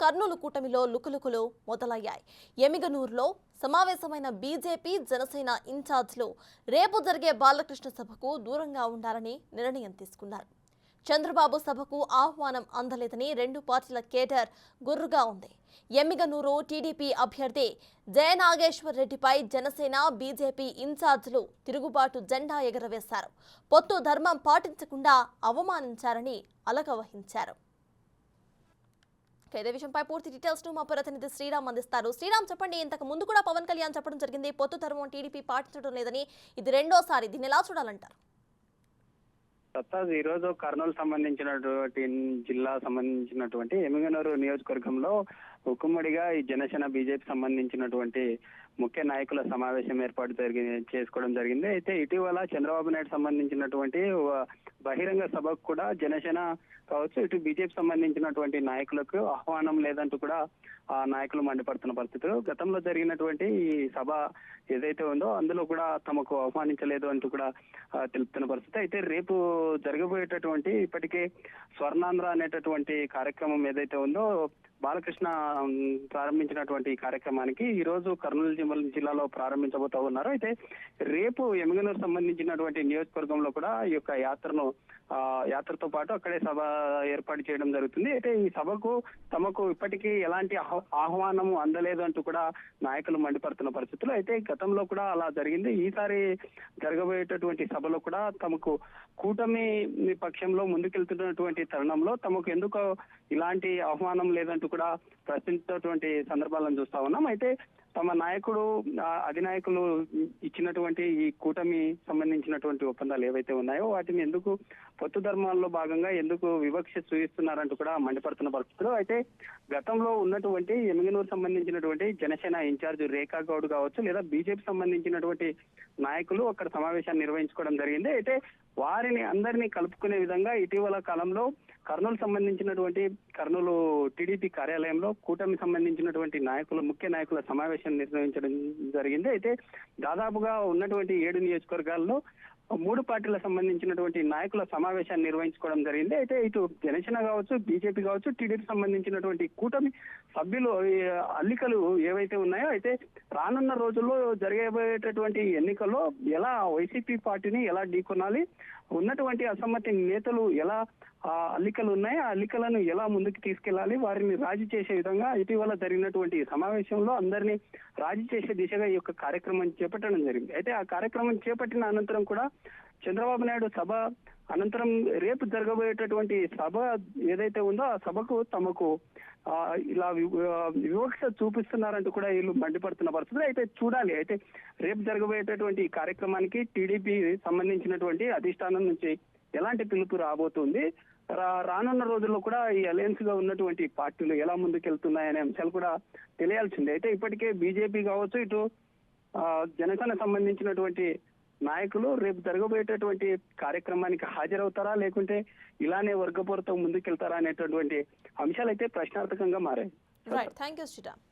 కర్నూలు కూటమిలో లుకులుకులు మొదలయ్యాయి. ఎమిగనూరులో సమావేశమైన బీజేపీ జనసేన ఇన్ఛార్జ్లు రేపు జరిగే బాలకృష్ణ సభకు దూరంగా ఉండాలని నిర్ణయం తీసుకున్నారు. చంద్రబాబు సభకు ఆహ్వానం అందలేదని రెండు పార్టీల కేడర్ గుర్రుగా ఉంది. ఎమ్మిగనూరు టీడీపీ అభ్యర్థి జయనాగేశ్వర్ రెడ్డిపై జనసేన బీజేపీ ఇన్ఛార్జ్లు తిరుగుబాటు జెండా ఎగరవేశారు. పొత్తు ధర్మం పాటించకుండా అవమానించారని అలగవహించారు. ఇదే విషయంపై పూర్తి డీటెయిల్స్ మా ప్రతినిధి శ్రీరామ్ అందిస్తారు. శ్రీరామ్, చెప్పండి, ఇంతకు ముందు కూడా పవన్ కళ్యాణ్ చెప్పడం జరిగింది పొత్తు ధర్మం టీడీపీ పాటించడం లేదని. ఇది రెండోసారి. దీన్ని ఎలా చూడాలంటారు? సత్తాజ్, ఈ రోజు కర్నూలు సంబంధించినటువంటి జిల్లా సంబంధించినటువంటి ఎమిగనూరు నియోజకవర్గంలో ఉక్కుమ్మడిగా ఈ జనసేన బీజేపీ సంబంధించినటువంటి ముఖ్య నాయకుల సమావేశం చేసుకోవడం జరిగింది. అయితే ఇటీవల చంద్రబాబు నాయుడు సంబంధించినటువంటి బహిరంగ సభకు కూడా జనసేన కావచ్చు, ఇటు బీజేపీ సంబంధించినటువంటి నాయకులకు ఆహ్వానం లేదంటూ కూడా ఆ నాయకులు మండిపడుతున్న పరిస్థితులు. గతంలో జరిగినటువంటి ఈ సభ ఏదైతే ఉందో అందులో కూడా తమకు ఆహ్వానించలేదు అంటూ కూడా తెలుపుతున్న పరిస్థితి. అయితే రేపు జరగబోయేటటువంటి ఇప్పటికే స్వర్ణాంధ్ర అనేటటువంటి కార్యక్రమం ఏదైతే ఉందో బాలకృష్ణ ప్రారంభించినటువంటి కార్యక్రమానికి ఈ రోజు కర్నూలు జిల్లాలో ప్రారంభించబోతా ఉన్నారు. అయితే రేపు ఎమిగనూరు సంబంధించినటువంటి నియోజకవర్గంలో కూడా ఈ యొక్క యాత్రతో పాటు అక్కడే సభ ఏర్పాటు చేయడం జరుగుతుంది. అయితే ఈ సభకు తమకు ఇప్పటికీ ఎలాంటి ఆహ్వానం అందలేదు అంటూ కూడా నాయకులు మండిపడుతున్న పరిస్థితులు. అయితే గతంలో కూడా అలా జరిగింది. ఈసారి జరగబోయేటటువంటి సభలో కూడా తమకు కూటమి పక్షంలో ముందుకెళ్తున్నటువంటి తరుణంలో తమకు ఎందుకో ఇలాంటి ఆహ్వానం లేదంటూ కూడా ప్రశ్నించినటువంటి సందర్భాలను చూస్తా ఉన్నాం. అయితే తమ నాయకుడు అధినాయకులు ఇచ్చినటువంటి ఈ కూటమి సంబంధించినటువంటి ఒప్పందాలు ఏవైతే ఉన్నాయో వాటిని ఎందుకు పొత్తు ధర్మాల్లో భాగంగా ఎందుకు వివక్ష చూపిస్తున్నారంటూ కూడా మండిపడుతున్న పరిస్థితులు. అయితే గతంలో ఉన్నటువంటి ఎమిగనూరు సంబంధించినటువంటి జనసేన ఇన్ఛార్జ్ రేఖా గౌడ్ కావచ్చు, లేదా బీజేపీ సంబంధించినటువంటి నాయకులు అక్కడ సమావేశాన్ని నిర్వహించుకోవడం జరిగింది. అయితే వారిని అందరినీ కలుపుకునే విధంగా ఇటీవల కాలంలో కర్నూలు సంబంధించినటువంటి కర్నూలు టీడీపీ కార్యాలయంలో కూటమి సంబంధించినటువంటి ముఖ్య నాయకుల సమావేశం నిర్వహించడం జరిగింది. అయితే దాదాపుగా ఉన్నటువంటి 7 నియోజకవర్గాల్లో 3 పార్టీలకు సంబంధించినటువంటి నాయకుల సమావేశాన్ని నిర్వహించుకోవడం జరిగింది. అయితే ఇటు జనసేన కావచ్చు, బీజేపీ కావచ్చు, టీడీపీ సంబంధించినటువంటి కూటమి సభ్యులు అల్లికలు ఏవైతే ఉన్నాయో అయితే రానున్న రోజుల్లో జరగబోయేటటువంటి ఎన్నికల్లో ఎలా వైసీపీ పార్టీని ఎలా ఢీకొనాలి, ఉన్నటువంటి అసమ్మతి నేతలు ఎలా అల్లికలు ఉన్నాయి ఆ అల్లికలను ఎలా ముందుకు తీసుకెళ్లాలి, వారిని రాజీ చేసే విధంగా ఇటీవల జరిగినటువంటి సమావేశంలో అందరినీ రాజీ చేసే దిశగా ఈ యొక్క కార్యక్రమం చేపట్టడం జరిగింది. అయితే ఆ కార్యక్రమం చేపట్టిన అనంతరం కూడా చంద్రబాబు నాయుడు సభ అనంతరం రేపు జరగబోయేటటువంటి సభ ఏదైతే ఉందో ఆ సభకు తమకు ఇలా వివక్ష చూపిస్తున్నారంటూ కూడా వీళ్ళు మండిపడుతున్న పరిస్థితులు. అయితే చూడాలి. అయితే రేపు జరగబోయేటటువంటి కార్యక్రమానికి టీడీపీ సంబంధించినటువంటి అధిష్టానం నుంచి ఎలాంటి పిలుపు రాబోతుంది, రానున్న రోజుల్లో కూడా ఈ అలయన్స్ గా ఉన్నటువంటి పార్టీలు ఎలా ముందుకెళ్తున్నాయనే అంశాలు కూడా తెలియాల్సిందే. అయితే ఇప్పటికే బీజేపీ కావచ్చు, ఇటు జనసేన సంబంధించినటువంటి నాయకులు రేపు జరగబోయేటటువంటి కార్యక్రమానికి హాజరవుతారా లేకుంటే ఇలానే వర్గపోరుతో ముందుకెళ్తారా అనేటటువంటి అంశాలు అయితే ప్రశ్నార్థకంగా మారాయి. Right, thank you Sriram.